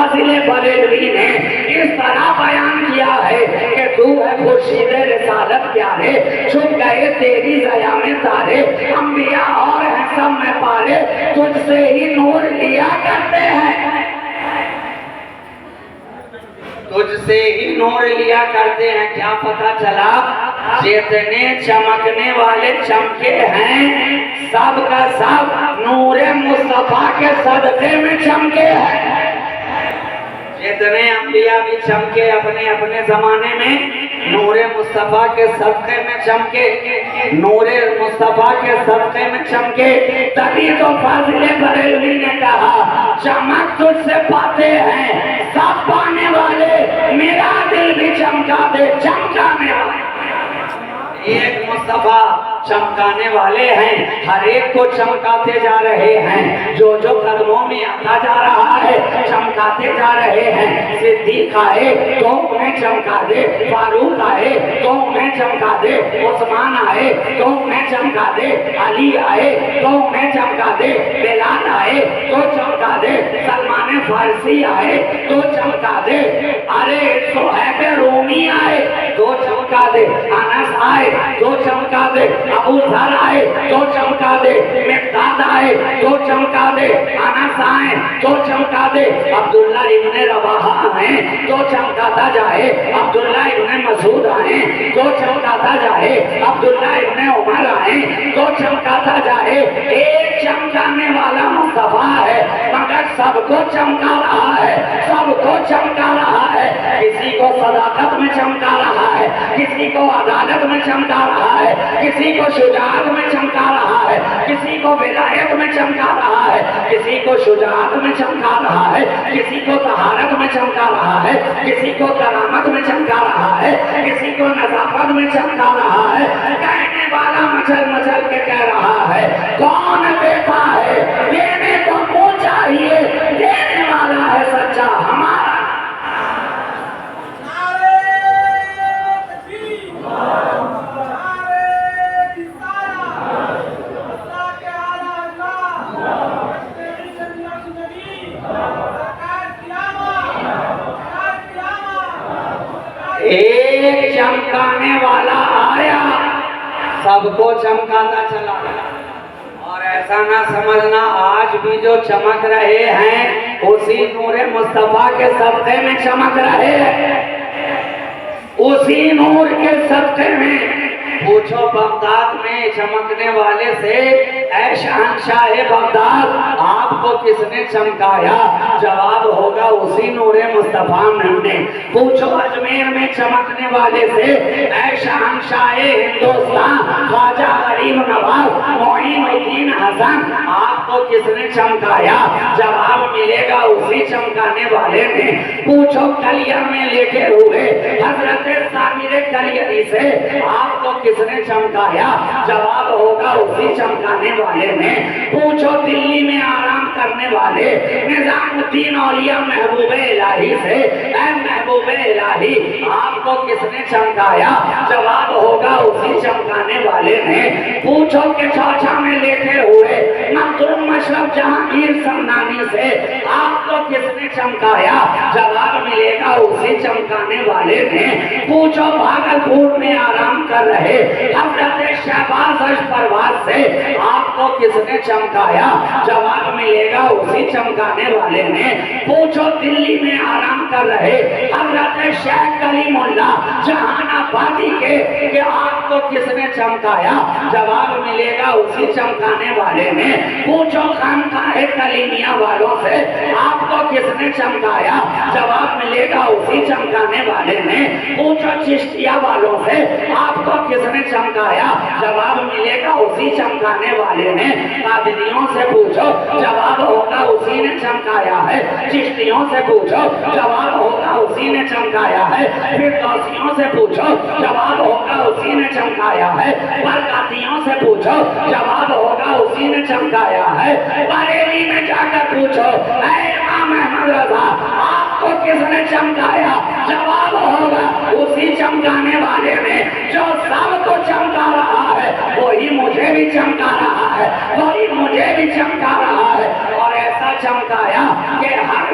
فاضل بریلوی نے اس طرح بیان کیا ہے کہ تو ہے خورشید رسالت پیارے، چھپ گئے تیری ضیا میں تارے، انبیاء اور ہیں سب میں پارے، تجھ سے ہی نور لیا کرتے ہیں، تجھ سے ہی نور لیا کرتے ہیں۔ کیا پتہ چلا؟ جتنے چمکنے والے چمکے ہیں سب کا سب نور مصطفیٰ کے صدقے میں چمکے ہیں۔ جتنے انبیاء بھی چمکے اپنے اپنے زمانے میں نور مصطفیٰ کے صدقے میں چمکے، نور مصطفیٰ کے صدقے میں چمکے۔ تبھی تو فاضل بریلوی نے کہا چمک تجھ سے پاتے ہیں سب پانے والے، میرا دل بھی چمکا دے چمکانے والے۔ ایک مصطفیٰ چمکانے والے ہیں، ہر ایک کو چمکاتے جا رہے ہیں، جو جو قدموں میں آتا جا رہا ہے چمکاتے جا رہے ہیں۔ صدیق آئے تو انہیں چمکا دے، فاروق آئے تو انہیں چمکا دے، عثمان آئے تو انہیں چمکا دے، علی آئے تو انہیں چمکا دے، بلال آئے تو چمکا دے، سلمان فارسی آئے تو چمکا دے، ارے صہیب رومی آئے تو چمکا دے، انس آئے تو چمکا دے، ابو ذر آئے تو چمکا دے، مقداد آئے تو چمکا دے، انس آئے تو چمکا دے، عبداللہ ابن رواحہ آئے تو چمکاتا جائے، عبداللہ ابن مسعود آئے تو چمکاتا جائے، عبداللہ ابن عمر آئے تو چمکاتا جائے۔ ایک چمکانے والا مصطفیٰ ہے مگر سب کو چمکا رہا ہے، سب کو چمکا رہا ہے۔ کسی کو صداقت میں چمکا رہا ہے، کسی کو عدالت میں چمکا رہا ہے، کسی کو شجاعت میں چمکا رہا ہے، کسی کو ولایت میں چمکا رہا ہے، کسی کو شجاعت میں چمکا رہا ہے، کسی کو طہارت میں چمکا رہا ہے، کسی کو کرامت میں چمکا رہا ہے، کسی کو نظافت میں چمکا رہا ہے۔ کہنے والا مچل مچل کے کہہ رہا ہے کون دیتا ہے دینے کو منہ چاہیے، دینے والا ہے سچا ہمارا۔ ایک چمکانے والا آیا سب کو چمکاتا چلا گیا۔ اور ایسا نہ سمجھنا آج بھی جو چمک رہے ہیں اسی نور مصطفیٰ کے صدقے میں چمک رہے ہیں، اسی نور کے صدقے میں۔ پوچھو بغداد میں چمکنے والے سے اے شہنشاہ بغداد آپ کو کس نے چمکایا؟ جواب ہوگا اسی نور مصطفیٰ نے۔ پوچھو اجمیر میں چمکنے والے سے اے شہنشاہ ہندوستان خواجہ غریب نواز معین الدین حسن آپ کو کس نے چمکایا؟ جواب ملے گا اسی چمکانے والے نے۔ پوچھو کلیر میں لیٹے ہوئے حضرت سامر کلیری سے آپ کو کس نے چمکایا؟ جواب ہوگا اسی چمکانے والے نے۔ پوچھو دلی میں آرام کرنے والے نظام الدین اولیاء محبوب الہی سے اے محبوب الہی آپ کو کس نے چمکایا؟ جواب ہوگا اسی چمکانے والے نے۔ پوچھو کہ چوچا میں لیٹے ہوئے مخدوم مشرف جہانگیر سمنانی سے آپ کو کس نے چمکایا؟ جواب ملے گا اسی چمکانے والے نے۔ پوچھو بھاگلپور میں آرام کر رہے حضرت شہباز پرواد سے آپ کو کس نے چمکایا؟ جواب ملے گا اسی چمکانے والے نے۔ پوچھو دلی میں آرام کر رہے حضرت شیخ کلیم اللہ جہان آبادی کے کہ آپ کو کس نے چمکایا؟ جواب ملے گا اسی چمکانے والے نے۔ پوچھو خانقاہ کلیمیہ والوں سے آپ کو کس نے چمکایا؟ جواب ملے گا اسی چمکانے والے نے۔ پوچھو چشتیہ والوں سے آپ کو کس نے چمکایا؟ جواب ملے گا اسی چمکانے والے نے۔ قادریوں سے پوچھو جواب ہوگا اسی نے چمکایا ہے۔ چشتیوں سے پوچھو جواب ہوگا اسی نے چمکایا ہے۔ پھر دوسیوں سے پوچھو جواب ہوگا اسی نے چمکایا ہے۔ برکاتیوں سے پوچھو جواب ہوگا اسی نے چمکایا ہے۔ بریلی میں جا کر پوچھو اے امام احمد رضا آپ کو کس نے چمکایا؟ جواب ہوگا اسی چمکانے والے نے۔ جو سب کو چمکا رہا ہے وہی مجھے بھی چمکا رہا ہے، وہی مجھے بھی چمکا رہا ہے۔ اور ایسا چمکایا کہ ہر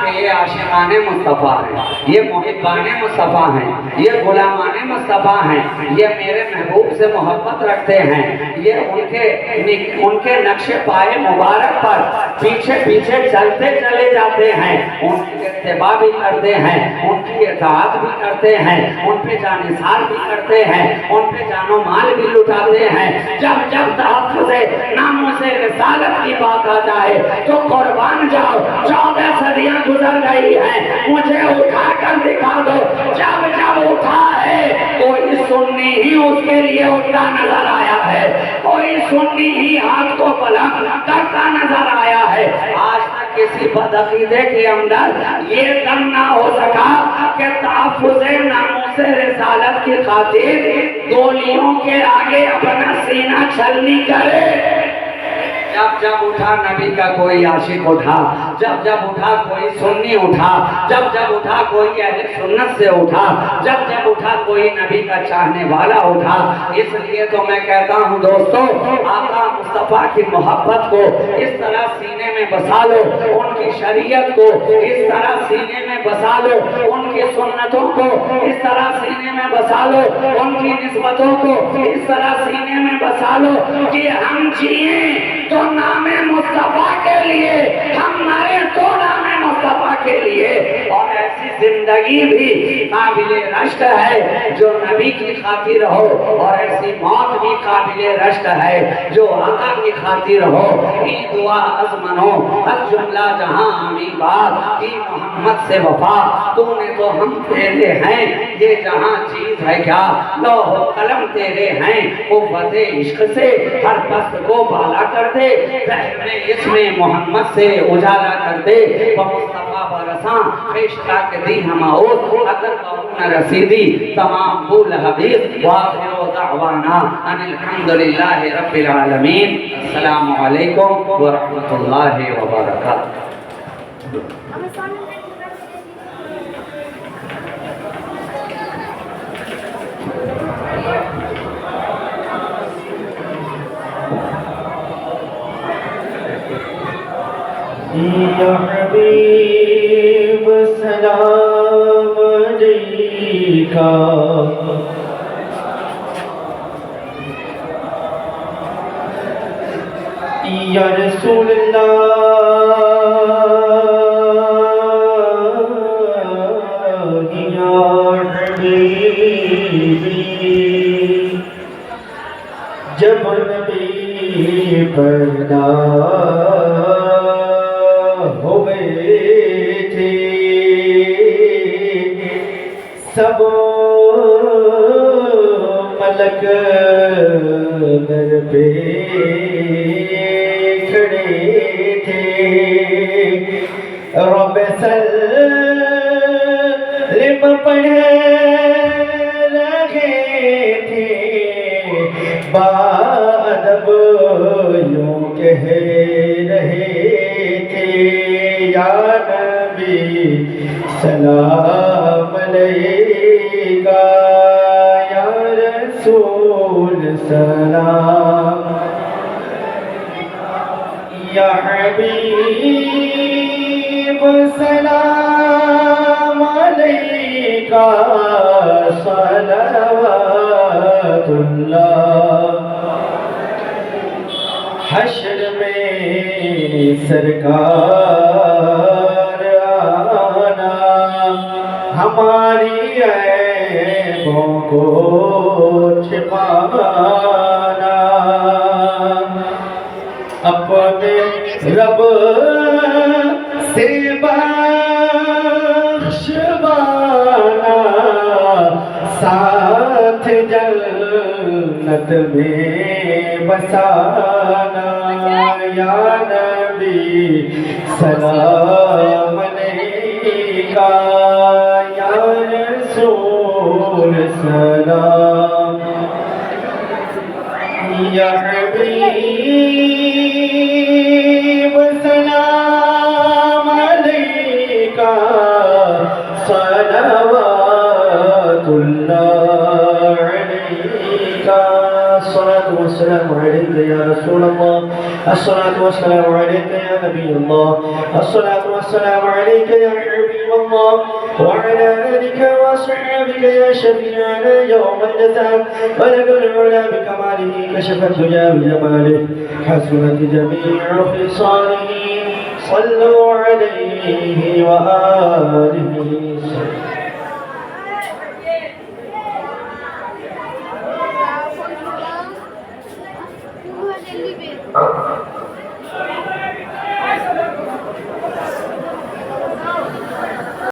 کہ یہ عاشقان مصطفیٰ ہیں، یہ محبان مصطفیٰ ہیں، یہ غلامان مصطفیٰ ہیں، یہ میرے محبوب سے محبت رکھتے ہیں، یہ ان کے نقش پائے مبارک پر پیچھے پیچھے چلتے چلے جاتے ہیں، ان کی اتباع بھی کرتے ہیں، ان کی اطاعت بھی کرتے ہیں، ان پہ جانثار بھی کرتے ہیں، ان پہ جان و مال بھی لٹاتے ہیں۔ جب جب تحفظ ناموس رسالت کی بات آ جائے تو قربان جاؤ، 14 صدیاں گزر گئی ہیں، مجھے اٹھا کر دکھا دو جب جب اٹھا ہے کوئی سنی ہی اس کے لیے اٹھا نظر آیا ہے، کوئی سنی ہی ہاتھ کو بلند کرتا نظر آیا ہے۔ آج تک کسی بدعقیدے کے اندر یہ دم نہ ہو سکا کہ تحفظ ناموس رسالت کی خاطر گولیوں کے آگے اپنا سینہ چھلنی کرے۔ جب جب اٹھا نبی کا کوئی عاشق اٹھا، جب جب اٹھا کوئی سنی اٹھا، جب جب اٹھا کوئی اہل سنت سے اٹھا، جب جب اٹھا کوئی نبی کا چاہنے والا اٹھا۔ اس لیے تو میں کہتا ہوں دوستو، آقا مصطفیٰ کی محبت کو اس طرح سینے میں بسا لو، ان کی شریعت کو اس طرح سینے میں بسا لو، ان کی سنتوں کو اس طرح سینے میں بسا لو، ان کی نسبتوں کو اس طرح سینے میں بسا لو کہ ہم جئیں تو نام مصطفیٰ کے لیے، ہم مرے تو نام مصطفیٰ کے لیے، اور ایسی زندگی بھی قابل رشک ہے جو نبی کی خاطر ہو، اور ایسی موت بھی قابل رشک ہے جو آقا کی خاطر ہو۔ یہ دعا از منو از جملہ جہاں آمین بات کی محمد سے وفا، تو نے تو ہم تیرے ہیں، یہ جہاں چیز ہے کیا، لوح و قلم تیرے ہیں، قوت عشق سے ہر پست کو بالا کر دے، رحم اسم محمد سے اجالا کر دے، بمصطفیٰ برساں خیشتا کے دی ہماؤت، اگر قوم رسیدی تمام بول حبیب، وآخر دعوانا ان الحمدللہ رب العالمین۔ السلام علیکم ورحمۃ اللہ وبرکاتہ۔ یا حبیب سلام علیکہ، یا رسول اللہ، یا حبیبی، جب نبی پیدا ہوئے تھے سب ملک در پہ کھڑے تھے، رب سلم پڑھ رہے تھے، بادب یوں کہہ رہے تھے، یا نبی سلام علیکہ، یا رسول سلام، یا حبیب سلام علیکہ، صلوات اللہ۔ حشر میں سرکار آنا، ہماری عیبوں کو چھپانا، اپنے رب سے بخشوانا، ساتھ جنت میں بسانا، یا نبی سلام علیکہ، یا رسول سلام، یا حبیب سلام علیکہ، صلوات اللہ علیکہ، صلاۃ والسلام علیکہ۔ عليك يا رسول الله، الصلاة والسلام عليك يا نبي الله، الصلاة والسلام عليك يا حبيب الله، وعلى آلك وصحبك يا شفيعنا يوم الجزاء. بلغ العلا بكماله، كشف الدجى بجماله، حسنت جميع خصاله. صلوا عليه وآله. Thank you.